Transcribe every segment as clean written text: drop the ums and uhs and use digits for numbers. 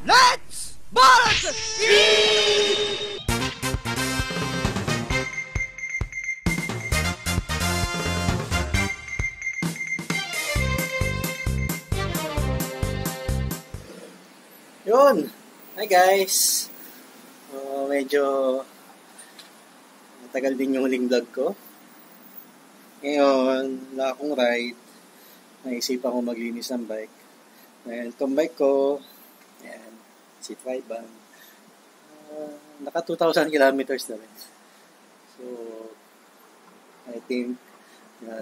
Let's boss! Yun! Hi guys! Medyo matagal din yung huling vlog ko. Ngayon, wala akong ride. Naisipan ko maglinis ng bike. Dahil itong bike ko, ayan, si Triban, naka 2,000 kilometers na rin. So, I think,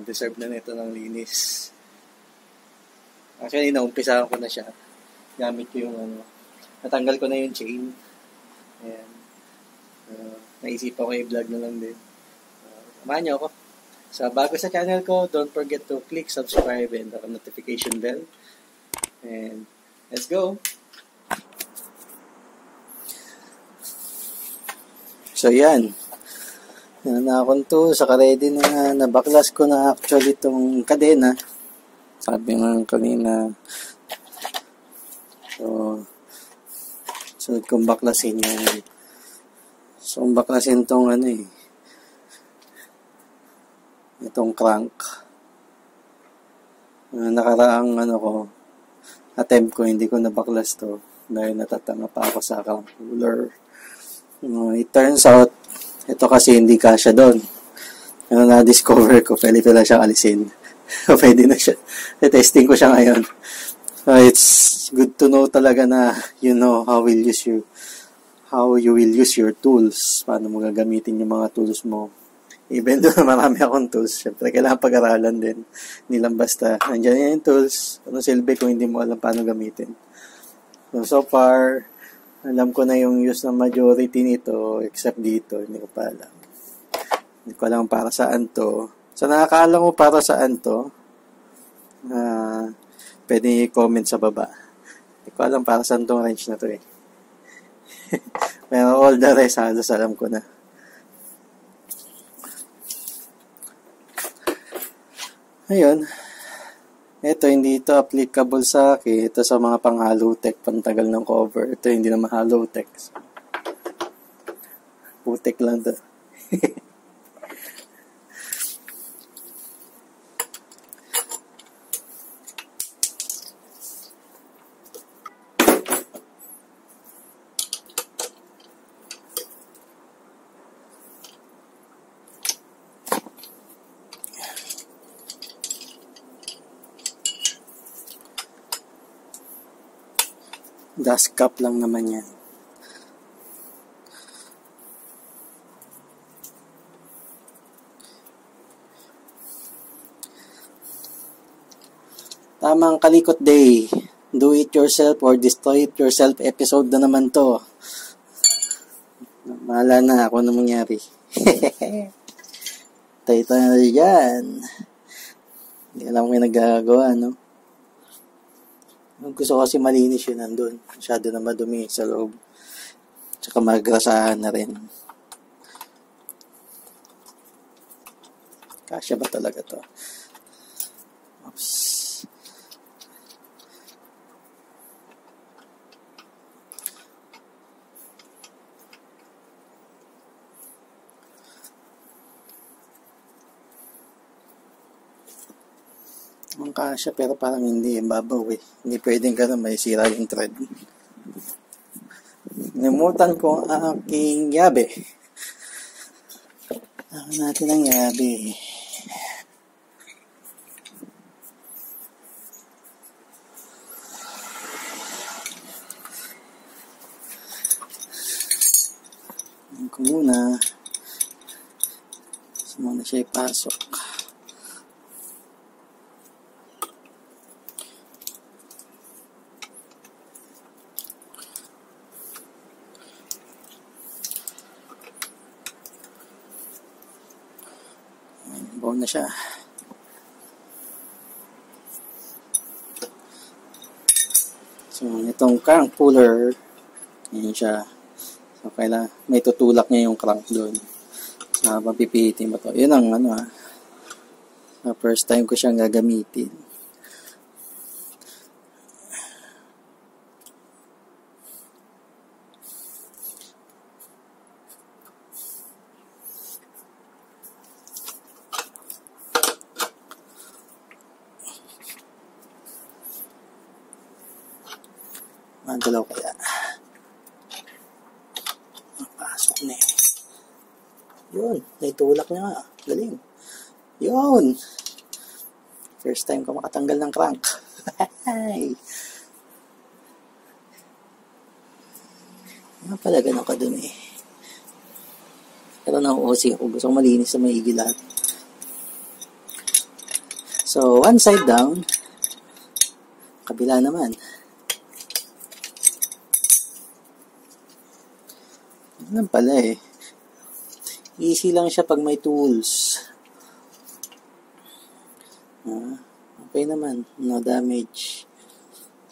deserve na nito ng linis. Actually, naumpisahan ko na siya. Gamit ko yung natanggal ko na yung chain. Ayan. Naisipan ko i-vlog na lang din. Samahan niyo ako. So, bago sa channel ko, don't forget to click subscribe and the notification bell. And let's go! So, yan. Yan na akong to. Saka ready na nabaklas ko na actually itong kadena. Sabi nga kanina. So, sunod kong baklasin yung baklasin tong itong crank. Nakaraang attempt ko, hindi ko nabaklas to dahil natatanga pa ako sa crank puller. It turns out, ito kasi hindi kasya doon. Na-discover ko, pwede ko lang siyang alisin. Pwede na siya. Testing ko siya ngayon. It's good to know talaga na you know how you will use your tools. Paano mo gagamitin yung mga tools mo. Even though marami akong tools, syempre kailangan pag-aralan din. Hindi lang basta, nandiyan yung tools, ano silbi kung hindi mo alam paano gamitin. So far, alam ko na yung use ng majority nito, except dito, hindi ko pa alam. Hindi ko alam para saan to. So nakakaalam mo para saan to, pwede i-comment sa baba. Hindi ko alam para saan tong wrench na to eh. Pero all the rest, halos alam ko na. Ayun. Ito, hindi ito applicable sa akin. Ito sa mga pang-hollow tech, pantagal ng cover. Ito, hindi naman hollow tech. Putek lang to. Dust cap lang naman yan. Tamang kalikot day. Do it yourself or destroy it yourself episode na naman to. Mahala na ako na mangyari. Tayo na dyan. Hindi alam ko yung nagagawa, no? Gusto ko kasi malinis yun nandun. Masyado na madumi sa loob. Tsaka magrasahan na rin. Kasya ba talaga to? Oops. Ang kasya pero parang hindi babaw eh. Hindi pwedeng may sira yung thread. Nimutan ko ang aking yabe. Akin natin ang yabe. Ayan ko muna. Gusto muna siya ipasok. Buo na siya. So, itong crank puller, yan siya. So, kailangan, may tutulak niya yung crank doon. So, mapipihitin mo to. Yun ang first time ko siyang gagamitin. Magalaw kaya. Pasok na eh. Yun, naitulak niya nga. Galing. Yun. First time ko makatanggal ng crank. Nga pala, ganun ka dun eh. Pero nauusi ako. Gusto ko malinis na maigi lahat. So, one side down. Kabila naman. Ganun pala eh. Easy lang siya pag may tools. Okay naman. No damage.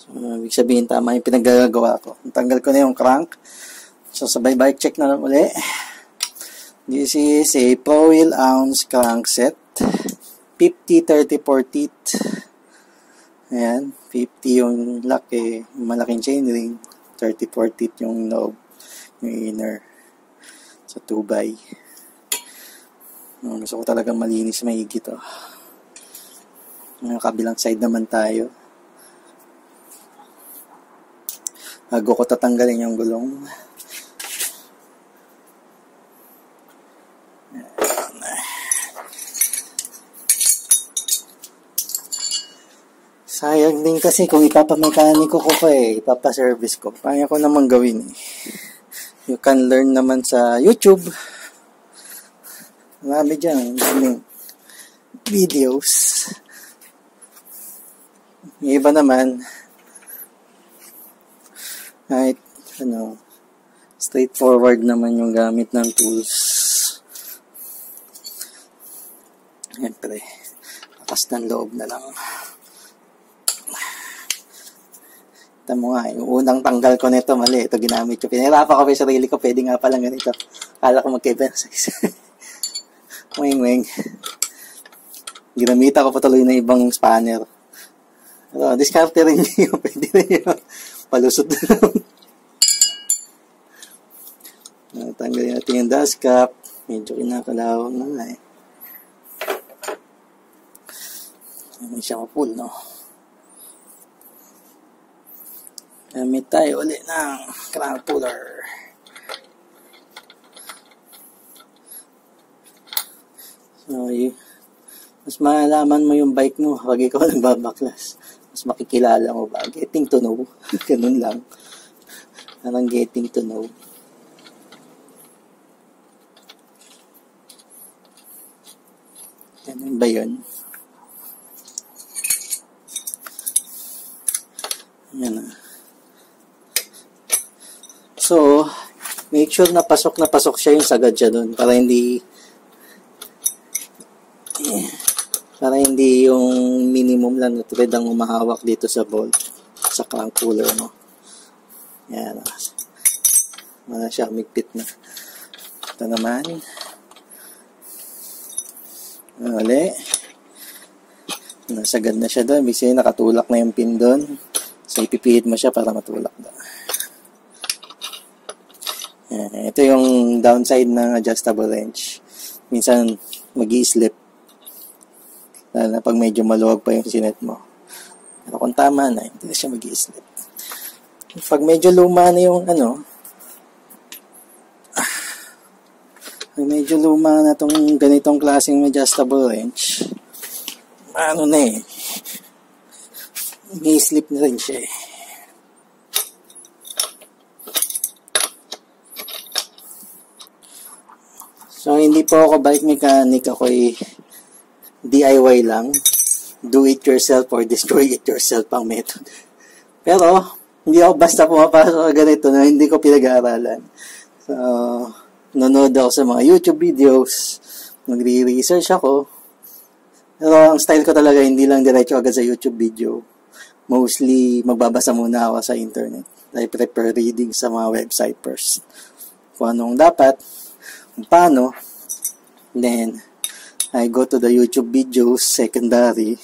So, ibig sabihin tama yung pinaggagawa ko. Tanggal ko na yung crank. So, sabay bike check na lang uli. This is a Pro Wheel ounce crank set. 50, 34 teeth. Ayan. 50 yung lock eh. Malaking chainring. 34 teeth yung loob. Yung inner. So, 2x. Gusto ko talagang malinis maigi to. Yung kabilang side naman tayo. Bago ko tatanggalin yung gulong. Sayang din kasi kung ipapamekaniko ko pa eh. Ipapaservice ko. Kaya ko naman gawin eh. You can learn naman sa YouTube. Marami dyan. Videos. Yung iba naman, kahit, straightforward naman yung gamit ng tools. Siyempre, lakas ng loob na lang. Ito mo nga, yung unang tanggal ko nito, mali. Ito ginamit ko. Pinahirapan ko sa sarili ko, pwede nga palang ganito. Kala ko magkaiba ng size. Wing. Ginamita ko pa tuloy na ibang spanner. Pero, diskarte rin yun. Pwede rin yun. Palusot na lang. Tanggalin natin yung dust cap. Medyo kinakalawang na nga eh. Hindi siya mapul, no? Gamit tayo ulit ng crank puller. So, mas malalaman mo yung bike mo pag ikaw nagbabaklas. Mas makikilala mo ba? Getting to know. Ganun lang. Parang getting to know. Ganun ba yun? Yan na. So, make sure na pasok siya yung sagad siya doon para hindi yung minimum lang na tulad ang umahawak dito sa bolt sa crank puller mo. Yan. Wala siya, migpit na. Ito naman. Uli. Nasagad na siya doon. Ibig nakatulak na yung pin doon. So, ipipihit mo siya para matulak doon. Ito yung downside ng adjustable wrench. Minsan, mag-i-slip. Lalo na pag medyo maluwag pa yung sinet mo. Pero kung tama na, hindi na siya mag-i-slip. Pag medyo luma na yung medyo luma na tong ganitong klaseng adjustable wrench, may-slip na rin siya eh. So, hindi po ako bike mechanic. Ako'y DIY lang. Do it yourself or destroy it yourself ang method. Pero, hindi ako basta pumapasok sa ganito na hindi ko pinag-aaralan. So, nanonood ako sa mga YouTube videos. Magre-research ako. Pero, ang style ko talaga, hindi lang diretso agad sa YouTube video. Mostly, magbabasa muna ako sa internet. I prefer reading sa mga website first. Kung anong dapat, paano, then I go to the YouTube videos secondary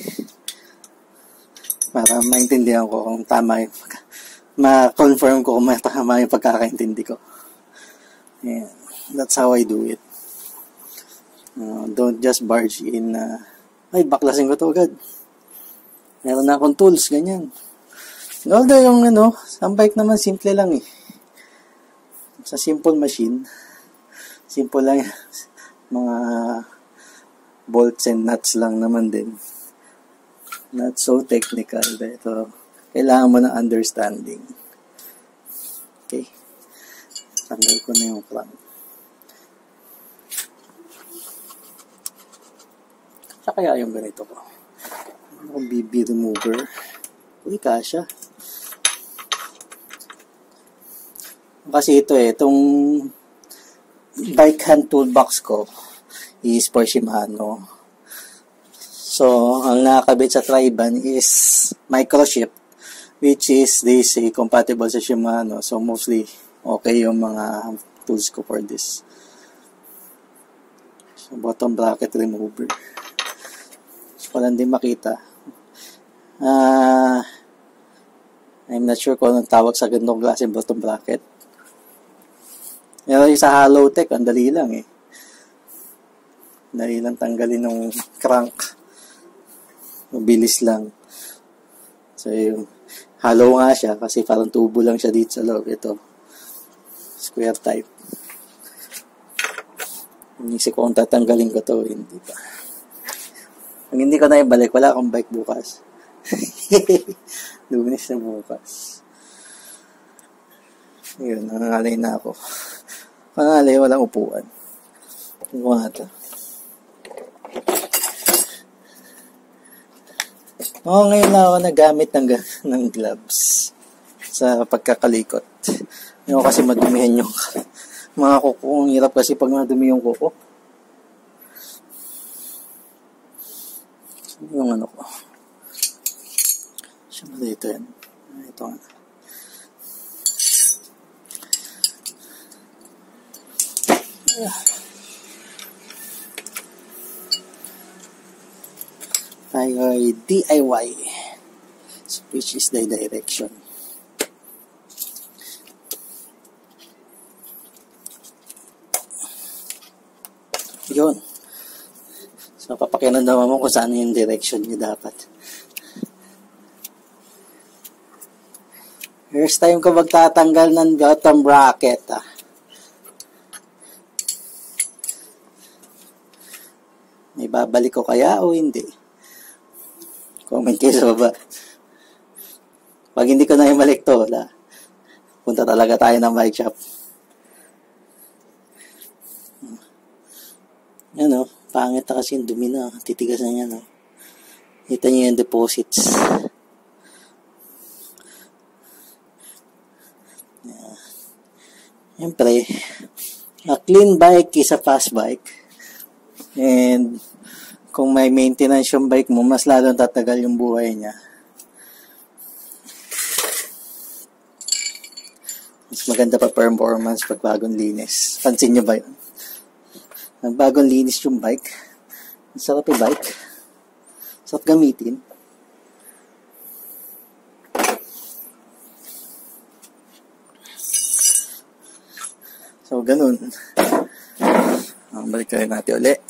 para maintindihan ko kung tama yung ma-confirm ko kung tama yung pagkakaintindi ko. Yeah, that's how I do it. Don't just barge in ay, baklasin ko to agad. Meron na akong tools, ganyan. Although yung sa bike naman simple lang eh. Sa simple machine, simple lang mga bolts and nuts lang naman din. Not so technical, pero kailangan mo ng understanding. Okay. Tanggal ko na yung crank. Sa kaya yung ganito ko. BB remover. Uy, kasya. Kasi itong bike hand toolbox ko is for Shimano. So, ang nakakabit sa Triban is microchip, which is, they say, compatible sa Shimano. So, mostly, okay yung mga tools ko for this. So, bottom bracket remover. So, walang din makita. I'm not sure kung anong tawag sa ganitong klase bottom bracket. Pero yung sa Halotech, ang dali lang eh. Dali lang tanggalin ng crank. Mabilis lang. So, yung hollow nga siya kasi parang tubo lang siya dito sa loob. Ito. Square type. Inisip ko kung tatanggalin ko to. Hindi pa. Pag hindi ko na ibalik, wala akong bike bukas. Lunes na bukas. Yun, nangangalay na ako. Pangalay, walang upuan. Ano nga ito? Ngayon na ako nagamit ng gloves sa pagkakalikot. Hindi kasi madumihan yung mga kuko. Ang hirap kasi pag madumi yung kuko. Yung ko. Siyempre dito yan. Ito nga. Tayo DIY, which is the direction. Yun. So, papakinandaman mo kung saan yung direction niya dapat. First time ko magtatanggal ng bottom bracket. May babalik ko kaya o hindi? Comment kayo sa baba. Pag hindi ko na ibalik to, punta talaga tayo ng bike shop. Yan pangit na kasi yung dumi na. Titigas na yan. Kita nyo yung deposits. Siyempre, a clean bike is a fast bike. And kung may maintenance yung bike mo, mas lalong tatagal yung buhay niya. Mas maganda pa performance pag bagong linis. Pansin nyo ba yun? Pag bagong linis yung bike, ang sarap yung bike. Sarap gamitin. So, ganun. Balik kayo natin ulit.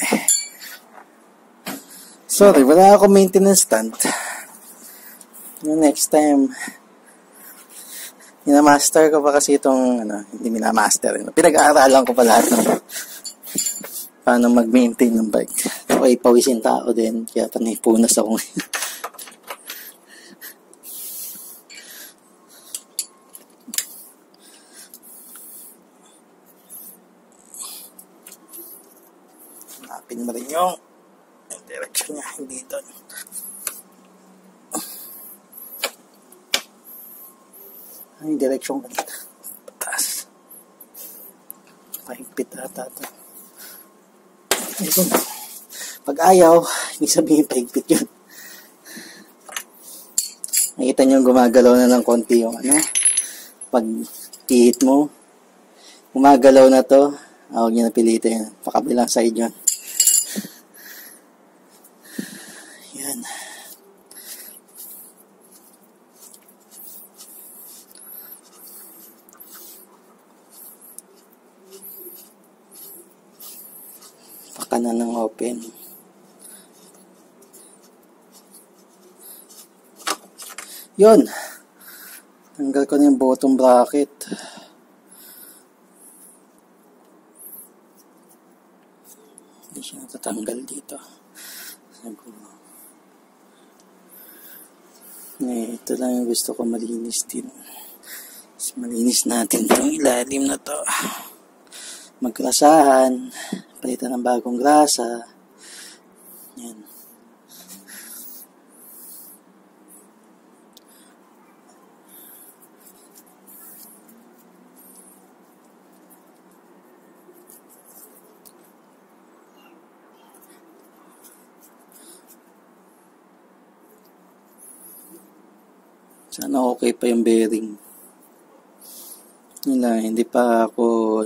Sorry, wala ako maintenance stand. Next time, minamaster ko pa kasi itong, hindi minamaster. Pinag-aaralan ko pa lahat ng paano mag-maintain ng bike. Okay, pawisin tao din. Kaya panipunas ako ngayon. Hanapin mo rin yung direction niya, hindi doon. Ano yung direction ka dito? Pataas. Paigpit ata ito. Ito. Pag ayaw, hindi sabihin paigpit yun. Nakita nyo gumagalaw na ng konti yung pag ihit mo, gumagalaw na to. Huwag nyo napilitin. Pakabilang side yun. Yan. Paka na ng open. Yun. Natanggal ko na yung bottom bracket. Hindi siya natatanggal dito. Ito lang yung gusto ko malinis din. Mas malinis natin itong ilalim na to. Maggrasahan. Palitan ng bagong grasa. Yan. Sana okay pa yung bearing. Wala, hindi pa ako,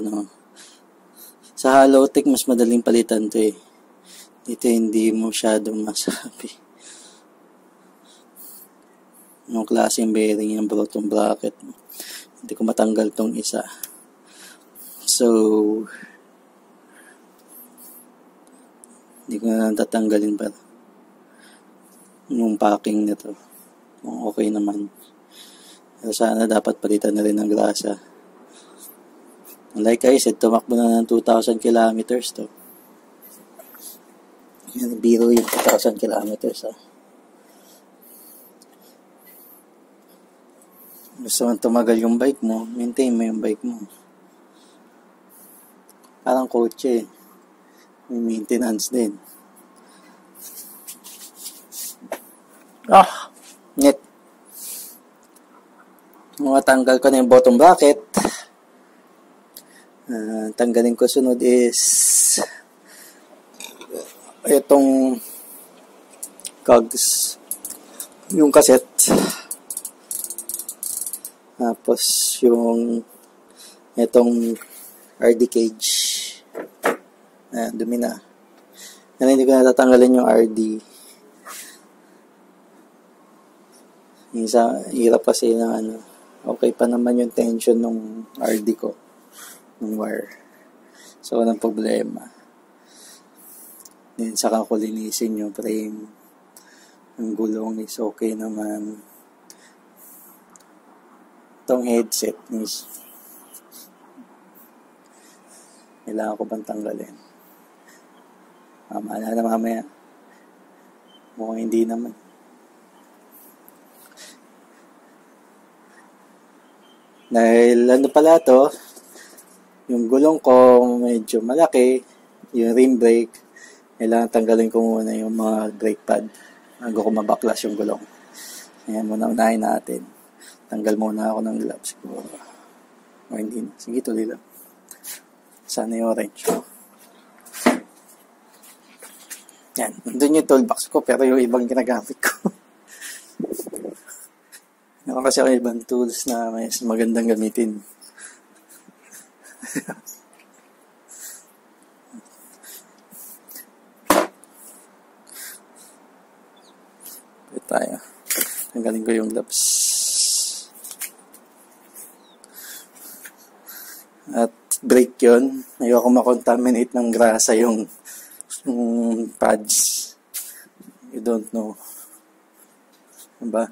sa Halotech mas madaling palitan to eh. Dito hindi mo masyadong masabi. Yung klaseng bearing, yung bottom bracket. Hindi ko matanggal tong isa. So, hindi ko na tatanggalin pa yung packing nito. Okay naman. Pero sana dapat palitan na rin ng grasa. Like I said, tumakbo na ng 2,000 kilometers to. Yan, biro yung 2,000 kilometers. Gusto mong tumagal yung bike mo, maintain mo yung bike mo. Parang kotse, may maintenance din. Net. Matanggal ko na yung bottom bracket. Tanggalin ko sunod is itong cogs, yung cassette. Tapos yung itong RD cage. Dumi na. Hindi ko natatanggalin yung RD. Isa, hirap kasi ng okay pa naman yung tension ng RD ko, ng wire. So, walang problema. Then, saka ko linisin yung frame. Ang gulong is okay naman. Itong headset is kailangan ko bang tanggalin? Mamala na mamaya. Mukhang hindi naman. Dahil pala to, yung gulong ko medyo malaki, yung rim brake, kailangan tanggalin ko muna yung mga brake pad bago ko mabaklas yung gulong. Ayan, unahin natin. Tanggal muna ako ng gloves siguro. O hindi na. Sige, tuloy lang. Sana yung orange. Yan, nandun yung toolbox ko pero yung ibang ginagamit ko. Meron kasi ako ibang tools na mas magandang gamitin. Pwede tayo. Tanggalin ko yung gloves. At brake yun. Ayoko makontaminate ng grasa yung pads. You don't know. Diba?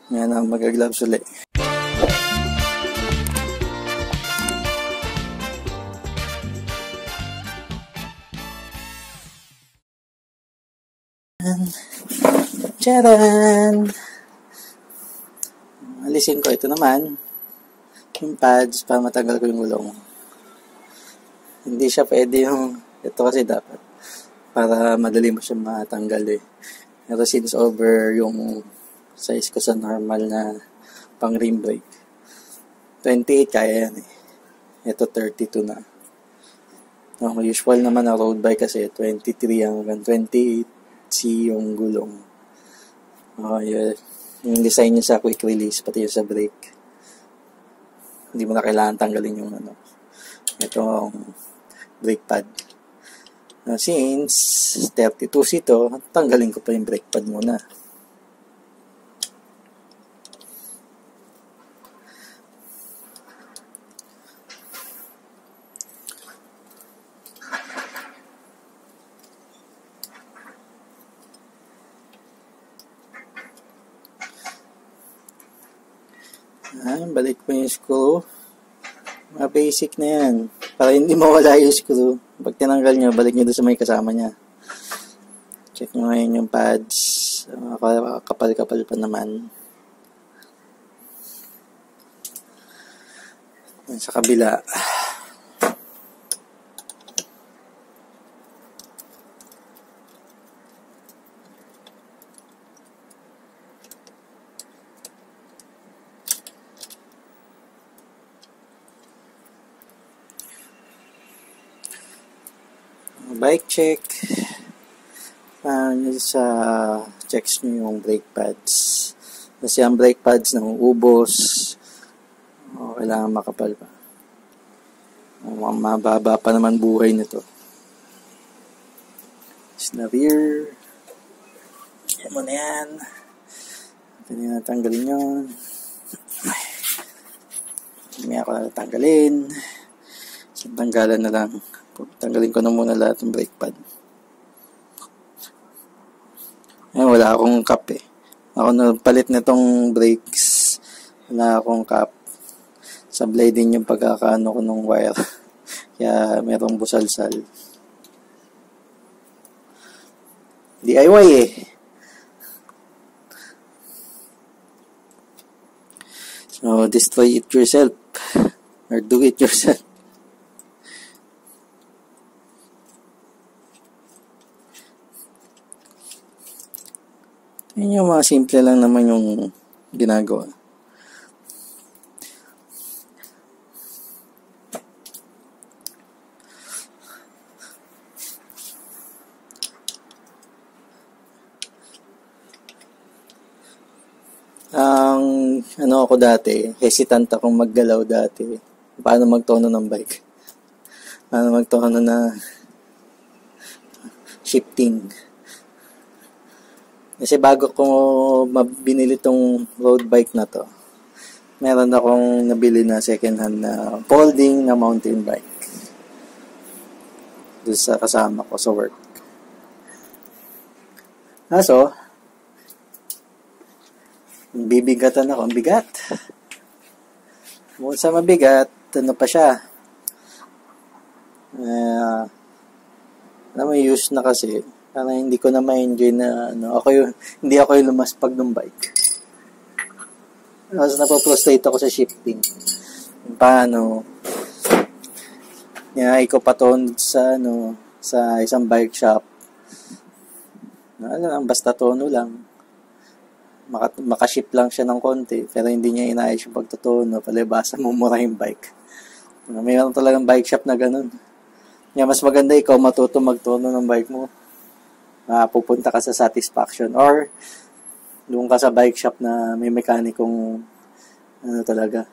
Yan ang mag-gloves ulit. Charan! Alisin ko ito naman. Yung pads para matanggal ko yung gulong. Hindi siya pwede yung ito kasi dapat para madali mo siya matanggal eh. Pero since over yung size ko sa normal na pang rim brake, 28 kaya yan eh. Ito 32 na. Usual naman na road bike kasi 23 hanggang 28C yung gulong. Yung design niya sa quick release pati yung sa brake. Hindi mo na kailangan tanggalin yung itong brake pad. Since 32C to, tanggalin ko pa yung brake pad muna. Balik mo yung screw. Mga basic na yan. Para hindi mawala yung screw. Pag tinanggal nyo, balik nyo doon sa may kasama niya. Check nyo ngayon yung pads. Kapal-kapal pa naman. Sa kabila. Bike check. Sa checks nyo yung brake pads. Kasi ang brake pads ubos. Kailangan makapal pa. Mababa pa naman buhay nito. Snapper. Yan mo na yan. Pwede na tanggalin yun. Hindi ako na tanggalin. So, tanggalan na lang. Tanggalin ko na muna lahat ng brake pad. Wala akong cap eh. Ako nagpalit nitong brakes. Wala akong cap. Sablay din yung pagkakaano ko ng wire. Kaya merong busalsal. DIY eh. So, destroy it yourself. Or do it yourself. Yan yung mga simple lang naman yung ginagawa. Ako dati, hesitant akong maggalaw dati. Paano magtono ng bike? Paano magtono na shifting? Kasi bago ko binili tong road bike na to, meron akong nabili na second hand na folding na mountain bike. Doon sa kasama ko sa work. So, bibigatan ako. Ang bigat. Bukod sa mabigat, ano pa siya? Use na kasi. Parang hindi ko na ma-enjoy na hindi ako yung lumaspag ng bike. Kasi napoprostrate ako sa shifting. Paano? Ko paton sa isang bike shop. Basta tono lang. Makaship lang siya ng konti, pero hindi niya inayos yung pagtutuno, palibasa mumura yung bike. Mayroon talagang bike shop na ganun. Mas maganda ikaw matuto magtuno ng bike mo. Pupunta ka sa Satisfaction or doon ka sa bike shop na may mekanikong talaga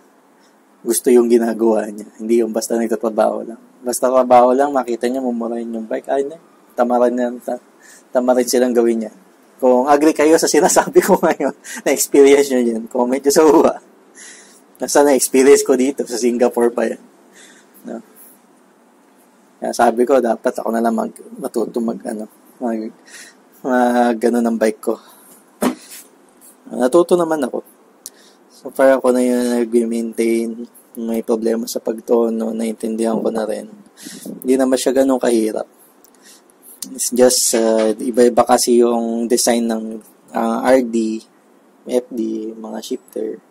gusto yung ginagawa niya. Hindi yung basta nagtatrabaho lang. Basta trabaho lang, makita niya mumurahin yung bike. Tamarin silang gawin niya. Kung agree kayo sa sinasabi ko ngayon, na-experience nyo yan, comment nyo sa uwa. Nasa na-experience ko dito, sa Singapore pa yan. No? Kaya sabi ko, dapat ako na lang matuto gano ng bike ko. Natuto naman ako. So far ako na yun nag-maintain, may problema sa pagtono, naintindihan ko na rin. Hindi naman siya ganun kahirap. It's just, iba-iba kasi yung design ng RD, FD, mga shifter.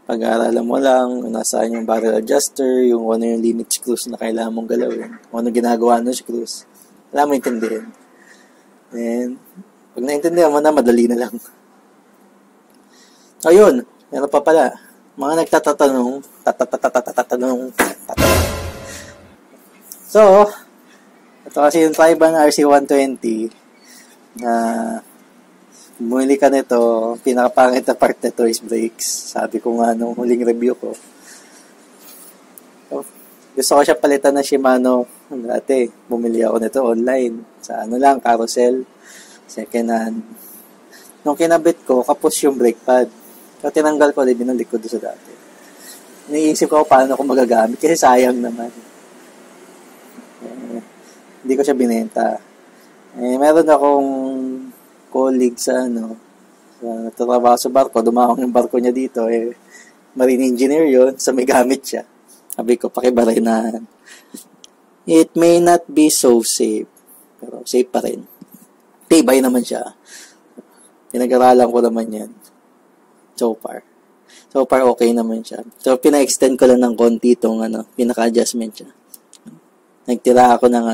Pag-aaralan mo lang, nasaan yung barrel adjuster, yung ano yung limit screws na kailangan mong galawin, kung ano ginagawa ng screws. Wala mo intindihin. And, pag naintindihan mo na, madali na lang. Ayun, meron pa pala. Mga nagtatatanong. So, ito kasi yung Triban RC120 na bumili ka nito, pinakapangit na part nito is brakes. Sabi ko nga nung huling review ko. So, gusto ko siya palitan ng Shimano. Dati, bumili ako nito online. Sa carousel. Second hand. Nung kinabit ko, kapos yung brake pad. So, tinanggal ko, binalik ko doon sa dati. Iniisip ko paano ko magagamit kasi sayang naman. Hindi ko siya binenta. Meron akong colleague sa Nagtatrabaho sa barko, dumawang yung barko niya dito, marine engineer yun, so may gamit siya. Sabi ko, pakibalay na. It may not be so safe, pero safe pa rin. Tibay naman siya. Pinag-aralan ko naman yan. So far, okay naman siya. So, pina-extend ko lang ng konti itong, pinaka-adjustment siya. Nagtira ako ng,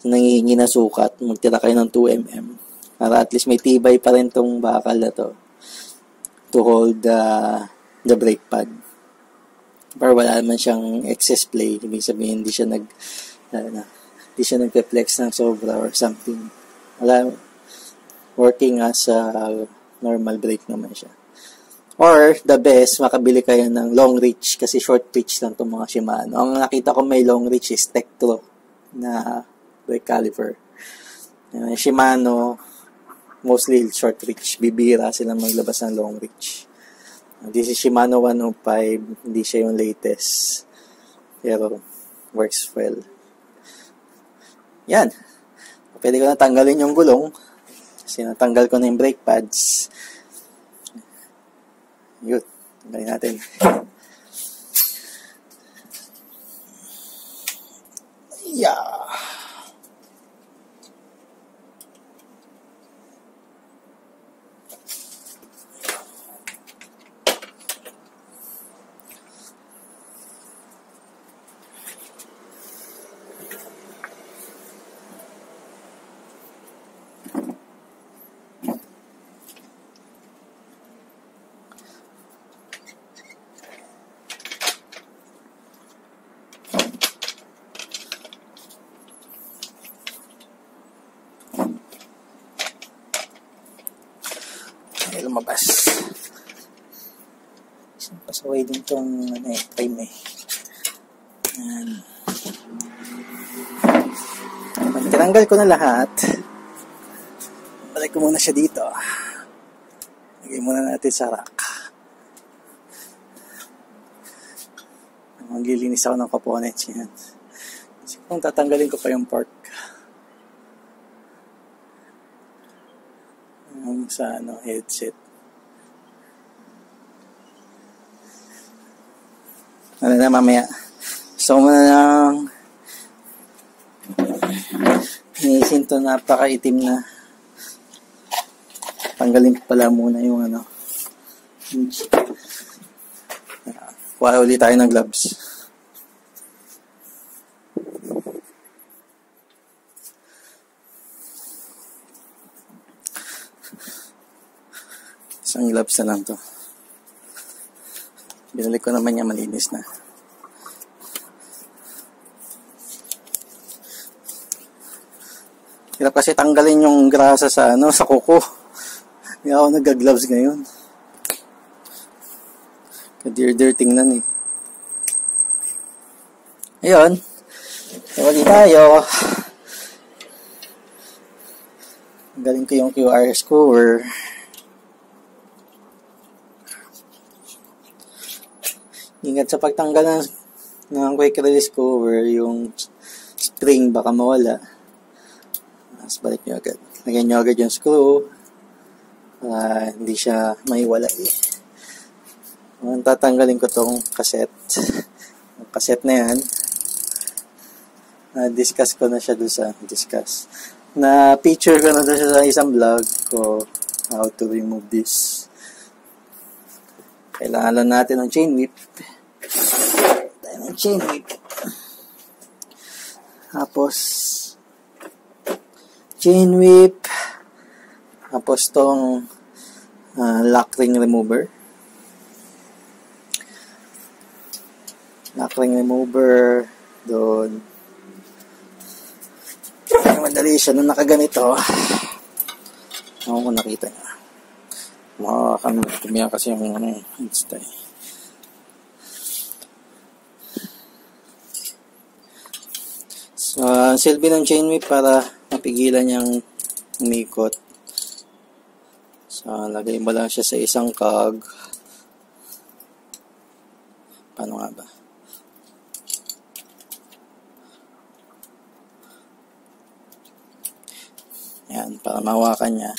nangihingi na sukat. Magtira kayo ng 2mm. Para at least may tibay pa rin itong bakal na to to hold the brake pad. Pero wala naman siyang excess play. Ibig sabihin, hindi siya nagpe-flex ng sobra or something. Wala, working as a normal brake naman siya. Or, the best, makabili kayo ng long reach kasi short reach lang itong mga Shimano. Ang nakita ko may long reach is Tektro na brake caliper. Shimano, mostly short reach. Bibira sila maglabas ng long reach. This is Shimano 105. Hindi siya yung latest. Pero, works well. Yan. Pwede ko na tanggalin yung gulong. Kasi natanggal ko na yung brake pads. Yun. Tanggalin natin. Yeah. Lumabas. Pasaway din itong frame Yan. Tinanggal ko na lahat. Balik ko muna siya dito. Lagay muna natin sa rack. Maglilinis ako ng components yan. Kasi kung tatanggalin ko pa yung pork. Sa headset. Na mamaya. Gusto ko muna lang hinisin to, napakaitim na. Tanggalin ko pala muna yung kuha ulit tayo ng gloves. Isang gloves na lang to. Binalik ko naman niya, malinis na. Hirap kasi tanggalin yung grasa sa sa kuko. Hindi ako nag-gloves ngayon. Kadir-dir tingnan Ayun. Tawali tayo. Tanggalin ko yung QR score. Ingat sa pagtanggal ng quick release cover, yung spring baka mawala. Tapos balik nyo agad. Lagyan nyo agad yung screw. Hindi siya maiwala Tatanggalin ko tong cassette. Yung cassette na yan, discuss ko na siya doon sa picture ko na doon sa isang vlog ko how to remove this. Kailangan lang natin ng chain whip. Tapos chain whip. Tapos tong lock ring remover. Doon. Madali siya nung nakaganito. Ako kung nakita niya. Tumiyak kasi yung insta So, silbi ng chain whip para mapigilan niyang umikot. So, lagay mo lang siya sa isang cog. Paano nga ba? Yan, para mahawakan niya.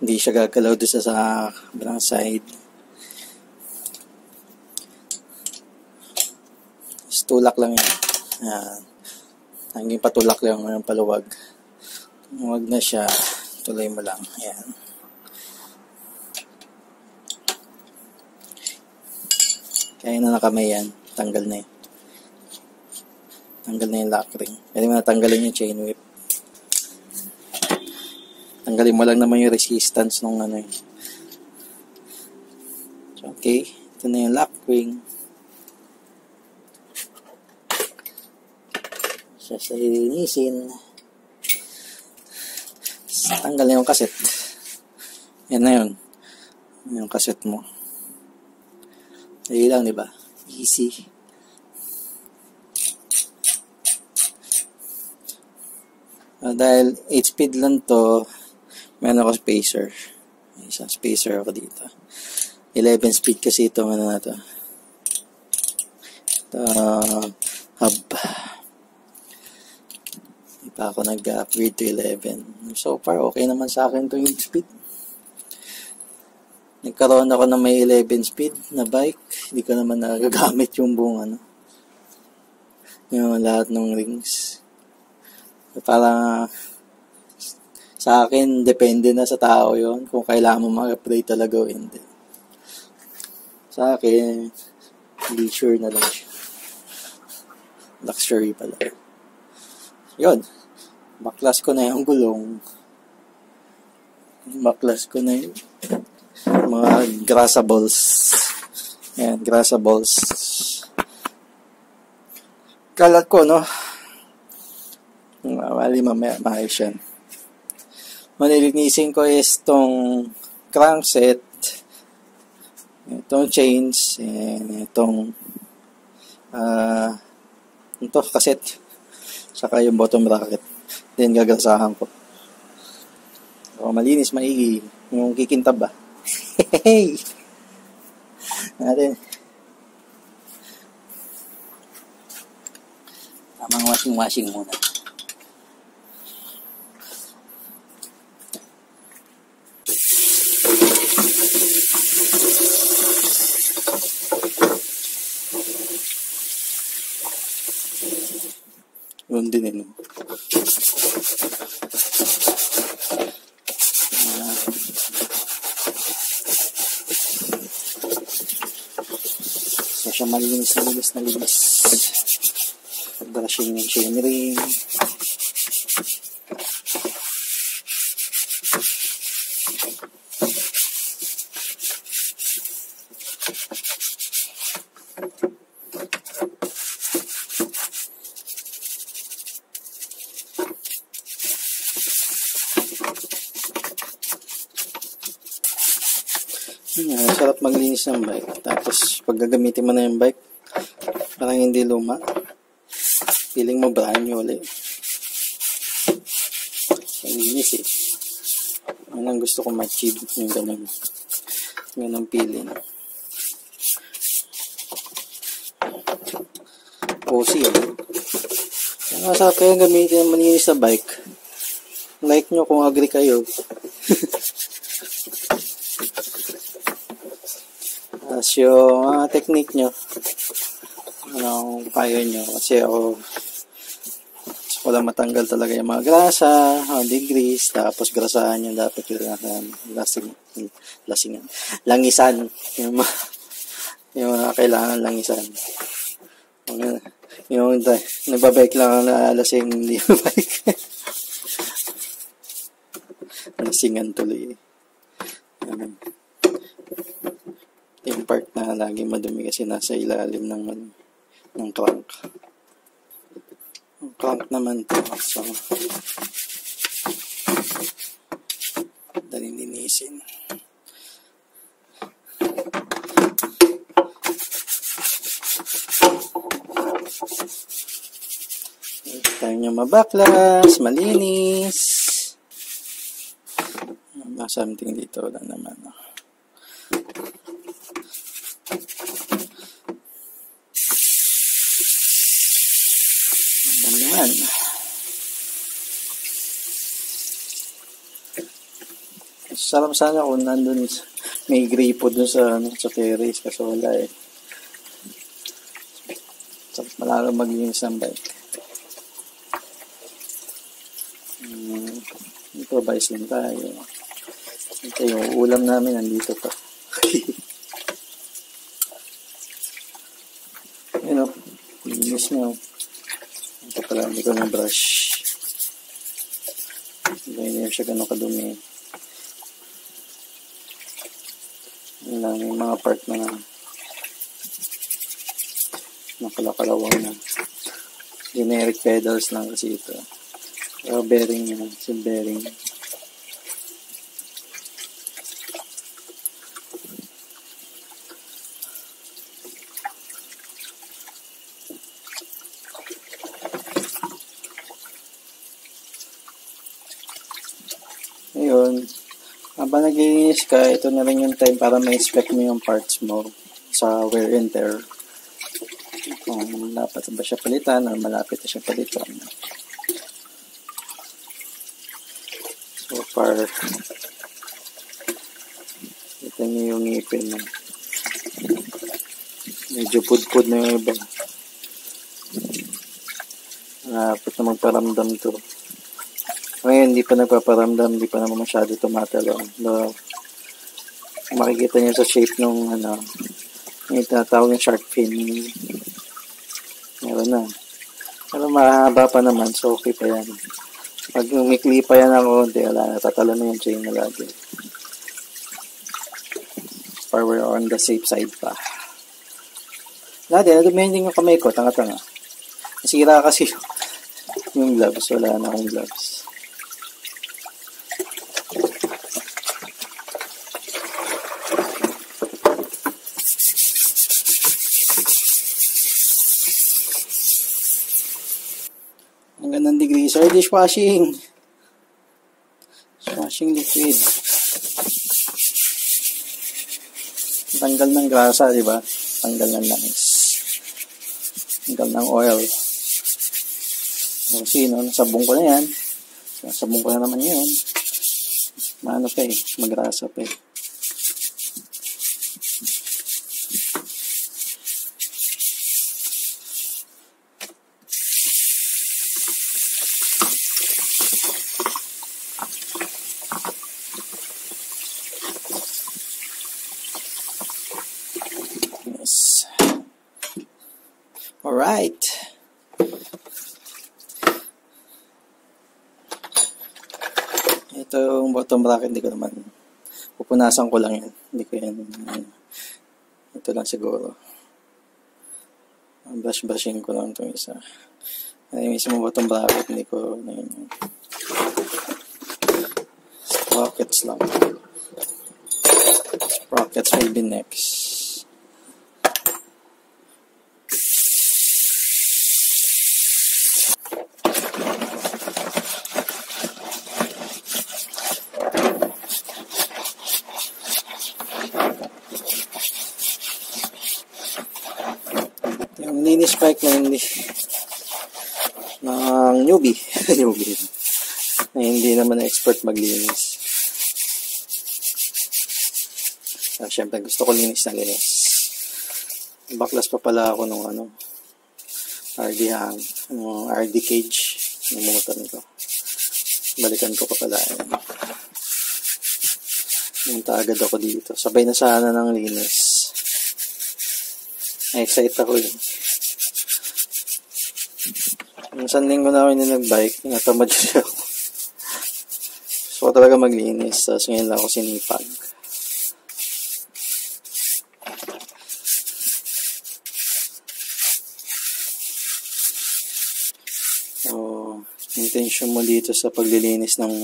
Hindi siya gagalaw doon sa kabilang side. Tulak lang yan. Ayan. Hanggang patulak lang yung paluwag. Huwag na siya. Tuloy mo lang. Ayan. Kaya na nakamay yan. Tanggal na yan. Tanggal na yung lock ring. Pwede mo natanggalin yung chain whip. Tanggalin mo lang naman yung resistance nung ano yun. So, okay. Ito na yung lock ring. Siya linisin. Tanggal na yung kaset. Yan na yun. Yung kaset mo. Ayun lang, diba? Easy. Dahil 8 speed lang to, meron ako spacer. May isang spacer ako dito. 11 speed kasi itong ano na to. Ito, hub. Hindi pa ako nag-upgrade to 11. So far, okay naman sa akin to yung speed. Nagkaroon ako ng may 11 speed na bike. Hindi ko naman nagagamit yung buong ano. Yung lahat ng rings. Para sa akin, depende na sa tao yon kung kailangan mo mag-upgrade talaga o hindi. Sa akin, leisure na lang siya. Luxury pala. Yun. Baklas ko na yung gulong. Baklas ko na yung mga grassables. Ayan, grassables. Kalat ko, no? Mali mamaya, maayos yan. Manilinisin ko is tong crankset, itong chains, and itong ito, cassette, saka yung bottom bracket. Then gagasahan ko. So, malinis, maigi. Yung kikintab ba? Hey! Natin. Tamang washing muna. Yun din eh, no? So, siya malinis na linis. Brushing ng chain ring. Sarap maglinis ng bike. Tapos, pag gagamitin mo na yung bike, parang hindi luma. Feeling mo brand new ulit. Maglinis eh. Yan ang gusto ko ma-achieve. Yung ganun. Ganun feeling. Cozy eh. Masarap kayong gamitin ang malinis na bike. Like nyo kung agree kayo. Tapos yung technique nyo, anong payo nyo, kasi ako gusto ko lang matanggal talaga yung mga grasa, degrees, tapos grasahan yung dapat yung langisan, yung mga kailangan langisan. Yung nagbabike lang na lasing, hindi yung bike. Lasingan tuloy. Yung part na lagi madumi kasi nasa ilalim ng crank. Yung crank naman to. So, daling linisin. Time nyo mabaklas, malinis. Something dito lang naman. Naman. Sarap sana kung nandun may gripo dun sa terrace kasi wala eh. Sarap malalo maglinis ng bike. Improvise lang tayo. Ito yung ulam namin, nandito pa. Yun o, linis niya o. Ito pala, hindi ko na brush. Hindi siya ganun kadumi. Yun lang, yung mga part na nakalakalawang na. Generic pedals lang kasi ito. Bearing yan, si bearing. Ayun, habang naglinis ka, ito na rin yung time para ma-inspect mo yung parts mo sa wear and tear. Kung dapat ba siya palitan o malapit na siya palitan. So far, ito niyo yung ngipin mo. Medyo pudpud na yung iba. Malapit na magparamdam to. Ngayon, hindi pa nagpaparamdam, hindi pa naman masyado tumatalo. Makikita niyo sa shape nung yung tinatawag ng shark fin. Meron na. Pero mahaba pa naman, so okay pa yan. Pag umikli pa yan ako, hindi, wala, natatalo na yung chain na lagi. Or we're on the safe side pa. Lagi, nadumihan din yung kamay ko, tanga-tanga. Nasira kasi yung gloves, wala na akong gloves. Ang gandang degreaser, dishwashing. Dishwashing liquid. Tanggal ng grasa, di ba? Tanggal ng langis. Tanggal ng oil. Kasi, nasabong ko na yan. Nasabong ko na naman yun. Maano pa eh, magrasa pa eh. Yes. Alright. Ito yung bottom bracket, hindi ko naman pupunasan ko lang yan. Hindi ko yan ito lang siguro. Brushing ko lang itong isa. Ay, mismo bottom bracket, hindi ko yun. Sprockets lang. Sprockets will be next. Yung linis bike ng newbie. Newbie. Na hindi naman expert maglinis. Siyempre gusto ko linis na linis. Baklas pa pala ako nung RD hang, RD cage ng motor nito. Balikan ko pa pala. Munta agad ako dito. Sabay na sana ng linis. Na-excite ako yun. Minsan linggo na ako nag-bike, natamad siya ako. Gusto ko talaga maglinis, tapos ngayon lang ako sinipag. So, intention mo dito sa paglilinis ng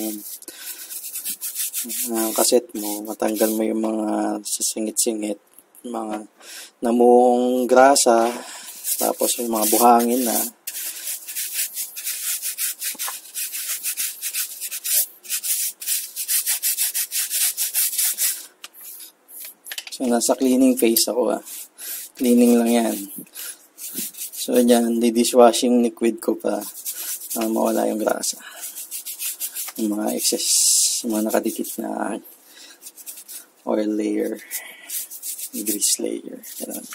kaset mo, matanggal mo yung mga sasingit-singit, mga namuong grasa, tapos yung mga buhangin na. So, nasa cleaning phase ako Cleaning lang yan. So, dyan, dishwashing liquid ko pa mawala yung grasa. Yung mga excess, yung mga nakadikit na oil layer, grease layer. Ganun.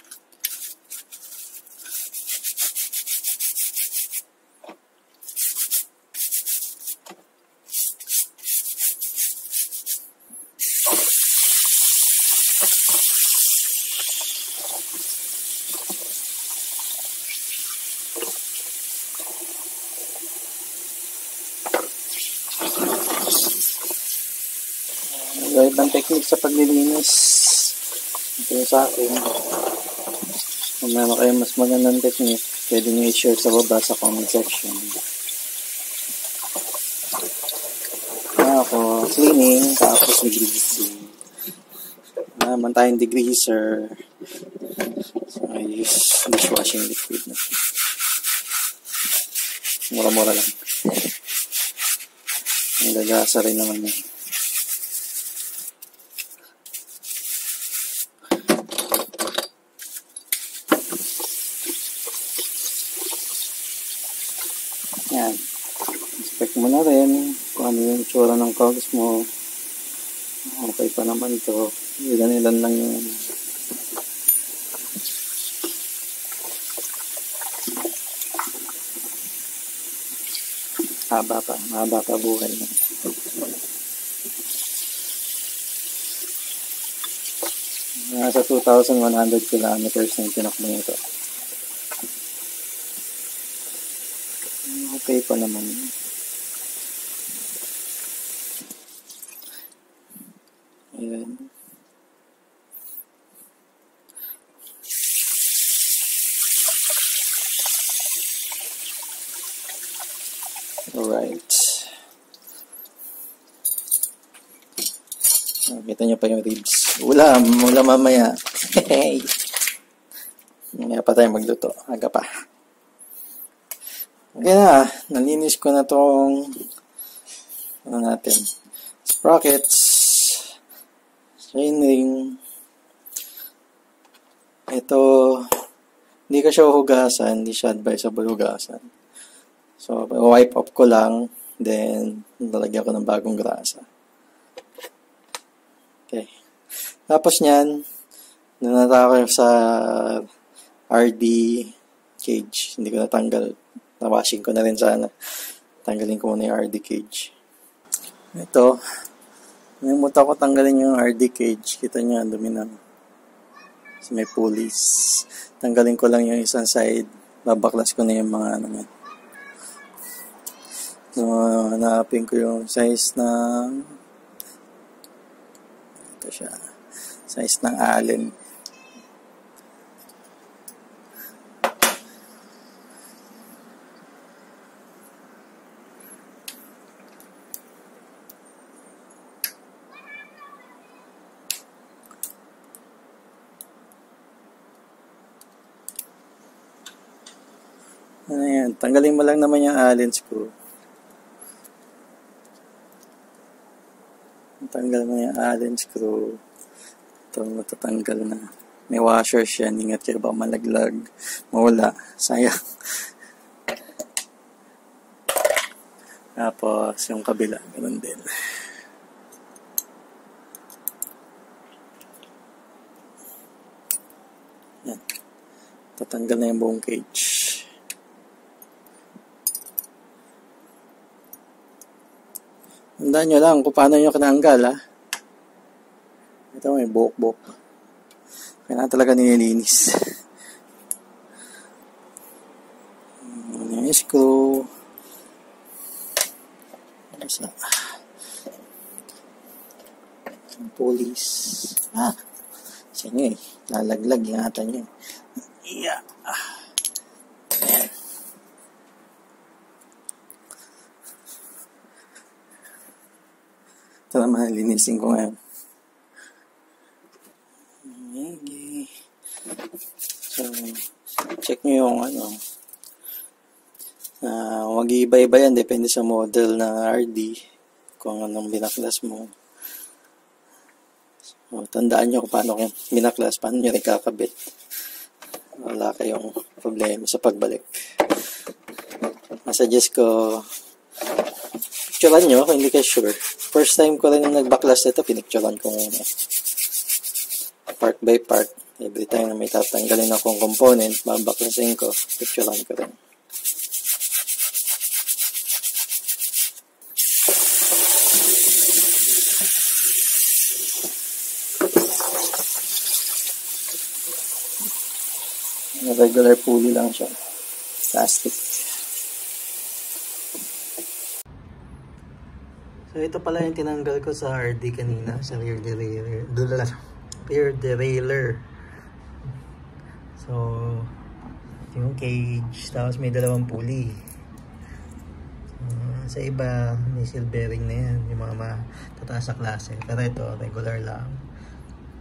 Ibang technique sa paglilinis. Ito yung sa akin. Kung meron kayo mas magandang technique, pwede nyo i-share sa baba sa comment section. Ako, cleaning, tapos degreasing. Naman tayong degreaser. So, I use dishwashing liquid na. Mura-mura lang. Ang gagasa rin naman yun. Yan. Inspect mo na rin kung ano yung itsura ng cogs mo. Okay pa naman ito. Ilan-ilan lang yun. Mahaba pa buhay na. Nasa 2,100 kilometers na yung tinakbo nito. Okay pa naman. Ayan. Alright. Kita nyo pa yung ribs. Ulam mamaya. Hey. Mamaya pa tayo magluto. Aga pa. Okay na, nalinis ko na tong ano natin, sprockets, chainring. Ito, hindi ko siya hugasan, hindi siya advisable hugasan. So, wipe off ko lang, then lalagyan ko ng bagong grasa. Okay. Tapos niyan, nanata ko sa RD cage, hindi ko natanggal. Na-washing ko na rin sana. Tanggalin ko muna yung RD cage. Ito. Nalimutan ko tanggalin yung RD cage. Kita nyo, ang dumi na. So, may pulleys. Tanggalin ko lang yung isang side. Babaklas ko na yung mga ano yan. So, hanapin ko yung size ng ito siya. Size ng Allen. Ayan, tanggalin mo lang naman yung Allen screw. Tanggal mo yung Allen screw. Ito, matatanggal na. May washer siya. Ingat kayo ba malaglag. Mawala. Sayang. Tapos, yung kabila. Ganun din. Yan. Tatanggal na yung buong cage. Tandaan nyo lang kung paano nyo kinanggal, ha. Ito may buhok-buhok. Kailangan talaga nililinis. Yung screw. Yung pulleys. Sa inyo eh. Lalaglag. Ingatan nyo. Yeah. Ayan. Ito naman, linisin ko ngayon. Okay. So, check nyo yung ano. Huwag iiba-iba yan. Depende sa model na RD. Kung anong binaklas mo. So, tandaan nyo kung paano binaklas. Paano nyo rin kakabit. Wala kayong problema sa pagbalik. Masuggest ko picturean nyo kung hindi kayo sure. First time ko rin yung nagbaklas nito, pinicturean ko muna. part by part. Every time na may tatanggalin akong component, babaklasin ko, picturean ko rin. Regular pulley lang siya. Plastic. So, ito pala yung tinanggal ko sa RD kanina. Sa rear derailleur. So, yung cage. Tapos may dalawang pulley. Sa iba, may seal bearing na yan. Yung mga matataas sa klase. Pero ito, regular lang.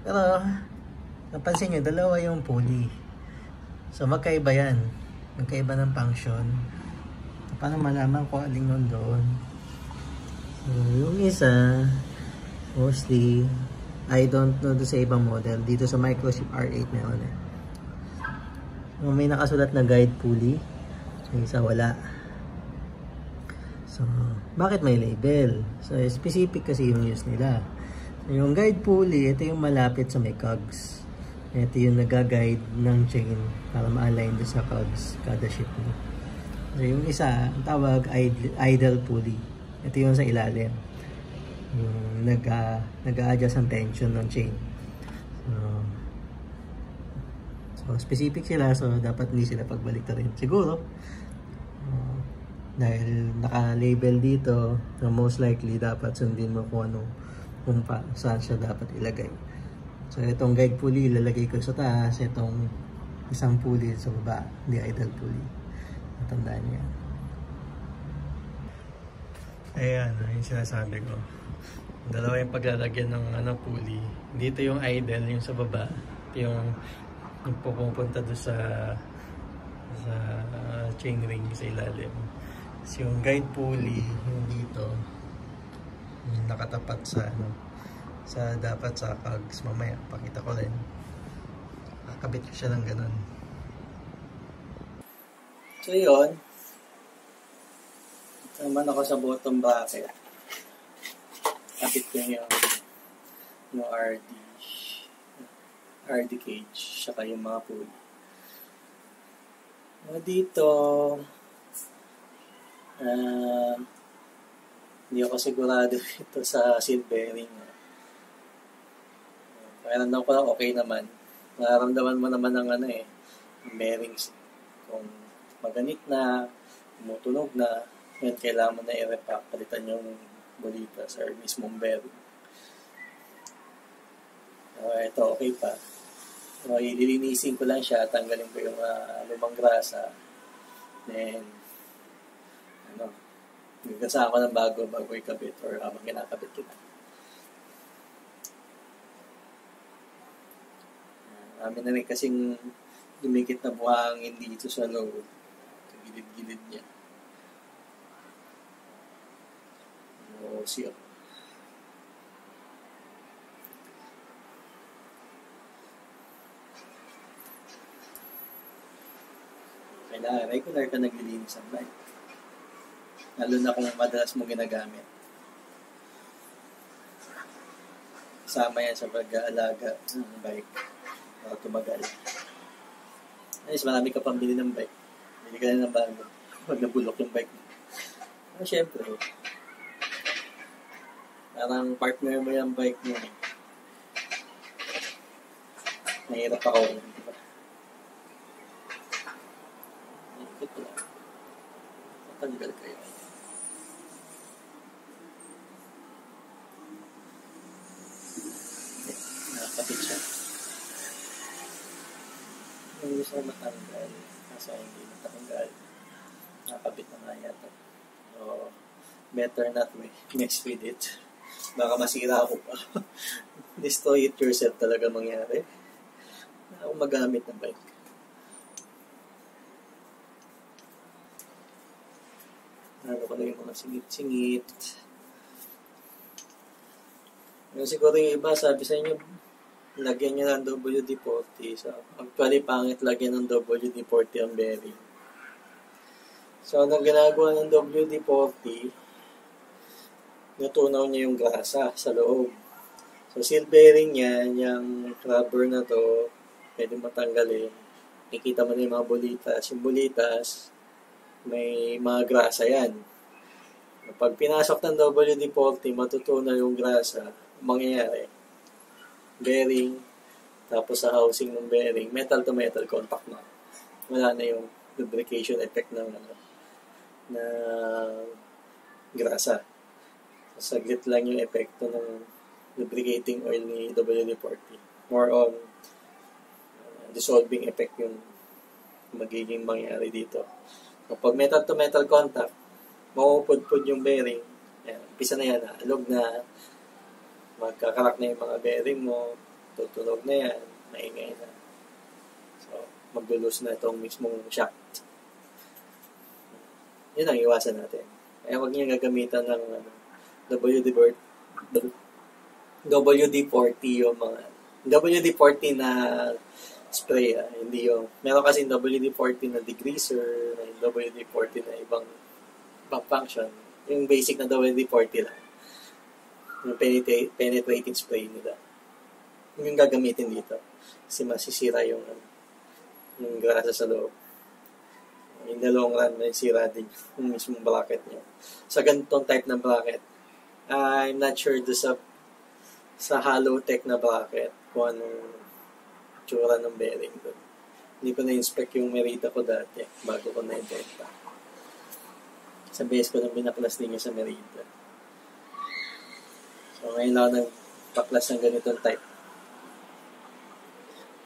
Pero, napansin nyo, dalawa yung pulley. So, magkaiba yan. Magkaiba ng function. Paano malaman kung aling nun doon? So, yung isa, mostly, I don't know sa ibang model. Dito sa Microchip R8 meron eh. So, may nakasulat na guide pulley. Yung isa wala. So, bakit may label? So, specific kasi yung use nila. So, yung guide pulley, ito yung malapit sa may cogs. Ito yung nag-guide ng chain para ma-align doon sa cogs kada ship mo. So, yung isa, ang tawag idle pulley. Ito yung sa ilalim. Yung nag-a-adjust ang tension ng chain. So, specific sila. So, dapat hindi sila pagbalik na rin. Siguro, dahil naka-label dito, so most likely dapat sundin mo kung saan siya dapat ilagay. So, itong guide pulley, ilalagay ko sa taas. Itong isang pulley sa baba, the idle pulley. Natandaan niya. Ayan, yung sinasabi ko. Dalawa yung paglalagyan ng pulley. Dito yung idle, yung sa baba. Ito yung pupunta doon sa chain ring sa ilalim. So, yung guide pulley, yung dito, yung nakatapat dapat sa cogs. Mamaya, pakita ko rin. Kakabit ko siya ng ganun. So, yun. Naman ako sa bottom bracket. Kapit ko yung RD cage, saka yung mga pulley. Dito, hindi ako sigurado ito sa seal bearing. Pakiramdam ko lang okay naman. Nararamdaman mo naman ng bearings. Kung maganit na, tumutunog na, yan, kailangan mo na i-repack, palitan yung bolitas or mismong bearing. Ito okay pa. So, ililinisin ko lang siya, tanggalin ko yung lumang grasa. Then, gagasa ako ng bago ikabit or habang kinakabit kita. Amin na rin kasing dumikit na buhangin dito sa loob. Sa gilid-gilid niya. Siya. Kailangan regular ka naglilinis ang bike. Lalo na kung madalas mo ginagamit. Kasama yan sa pag-aalaga ng bike. Tumagal. Ayos, marami ka pang bili ng bike. Bili ka na ng bago. Huwag nabulok yung bike mo. Siyempre, parang partner mo yung bike mo. Nahirap ako. Diba? Ikot ko lang. Patanggal kayo. Nakakapit siya. Yung gusto ko matanggal. Kasi hindi matanggal. Nakakapit na nga yata. So, better not mess with it. Baka masira ako pa. Destroy it yourself talaga mangyari. Ako magamit ng bike. Ano ko na yung mga singit-singit. Yung siguro yung iba, sabi sa inyo, lagyan nyo ng WD-40. So, actually, pangit lagyan ng WD-40 ang bearing. So, anong ginagawa ng WD-40, natunaw niya yung grasa sa loob. So, seal bearing yan, yung rubber na to, pwede mo tanggalin. Nakikita mo na yung mga bulitas. Yung bulitas, may mga grasa yan. Pag pinasok ng WD-40, matutunaw yung grasa. Mangyayari, bearing, tapos sa housing ng bearing, metal to metal contact na. Wala na yung lubrication effect ng grasa. So, saglit lang yung epekto ng lubricating oil ni WD-40. More on dissolving effect yung magiging mangyari dito. Kapag metal to metal contact, mapupudpud yung bearing. Ayan, umpisa na yan, alog na, magkakarak na yung mga bearing mo, tutunog na yan, maingay na. So, maglulus na itong mismong shaft. Yun ang iwasan natin. Kaya huwag niyo gagamitan ng WD-40 yung mga WD-40 na spray. Hindi yung meron kasi WD-40 na degreaser, may WD-40 na ibang function. Yung basic na WD-40 lang. Yung penetrating spray nila. Yung gagamitin dito. Kasi masisira yung grasa sa loob. In the long run, may sira din yung mismong bracket niya. Sa ganitong type na bracket, I'm not sure sa hollow tech na bracket kung anong tsura ng bearing doon. Hindi ko na-inspect yung Merita ko dati bago ko na-inventa. Sa base ko nang binaklas din sa Merita. So, ngayon ako nagpaklas ng ganitong type.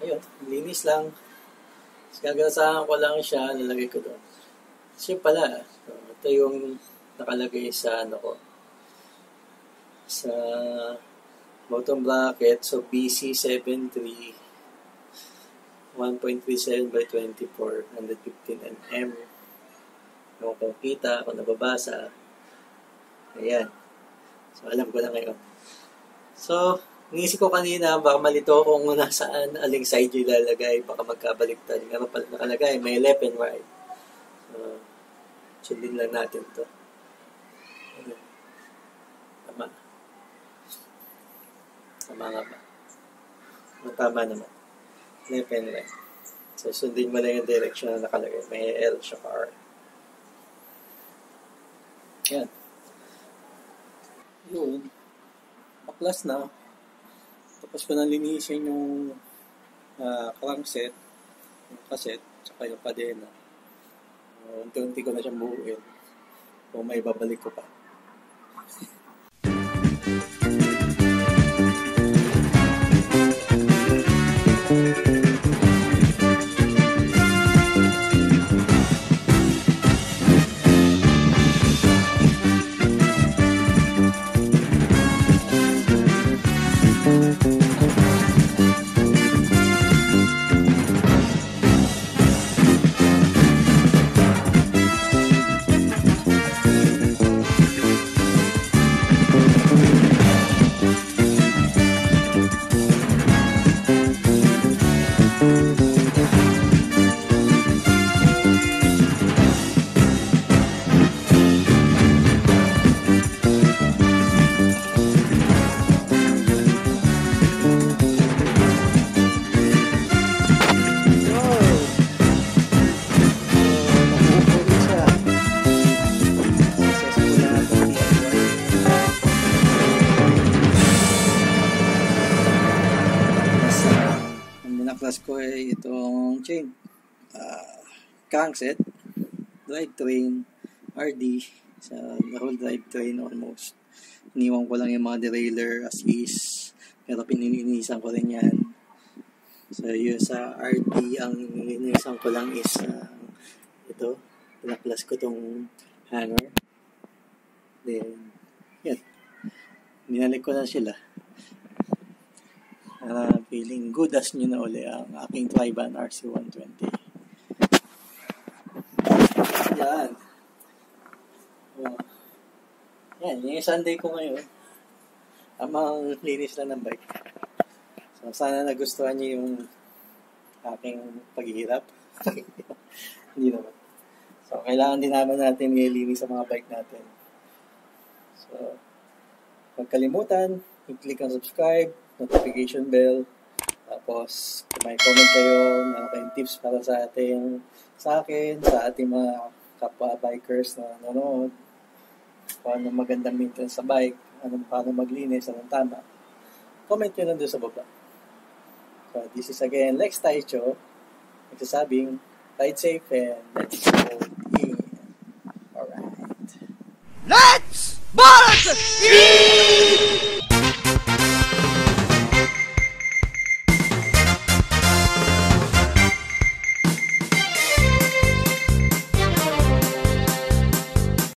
Ayun, linis lang. Gagasahan ko lang siya, lalagay ko doon. Siya pala, ito yung nakalagay sa sa bottom bracket. So, BC73 1.37 by 24 115 mm. Kung kita, kung nababasa. Ayan. So, alam ko na ngayon. So, inisip ko kanina, baka malito kung nasaan, aling side yung ilalagay, baka magkabaliktad. Nga pala nakalagay, may left and right. So, sundin lang natin to. Tama. Tama nga ba? Tama naman. Left and right. So, sundin mo lang yung direction na nakalagay. May L siya R. Yan. Yun. Baklas na. Tapos ko nang linisin yung crankset, yung cassette, saka yung kadena. Unti-unti ko na siyang buuin. Kung may babalik ko pa. Binaklas ko itong chain, crankset, drivetrain, RD, sa the whole drivetrain almost. Iniwan ko lang yung mga derailleur as is, pero pinilinisan ko rin yan. So yung sa RD, ang nilinisan ko lang is ito, binaklas ko itong hanger. Then, yan, binalik ko na sila. Feeling good as nyo na uli ang aking Triban RC120. Yan. Yan, yung Sunday ko ngayon. Amang linis lang ng bike. So, sana nagustuhan nyo yung aking paghihirap. Hindi naman. So, kailangan din naman natin i-linis sa mga bike natin. So, huwag kalimutan, i-click ang subscribe, notification bell. Tapos, kung may comment kayo, meron kayong tips para sa akin, sa ating mga kapwa-bikers na nanonood. Paano magandang maintenance sa bike, paano maglinis, anong tama. Comment nyo lang doon sa baba. So, this is again Lex Taicho, nagsasabing, ride safe and let's go in. Alright. Let's balance!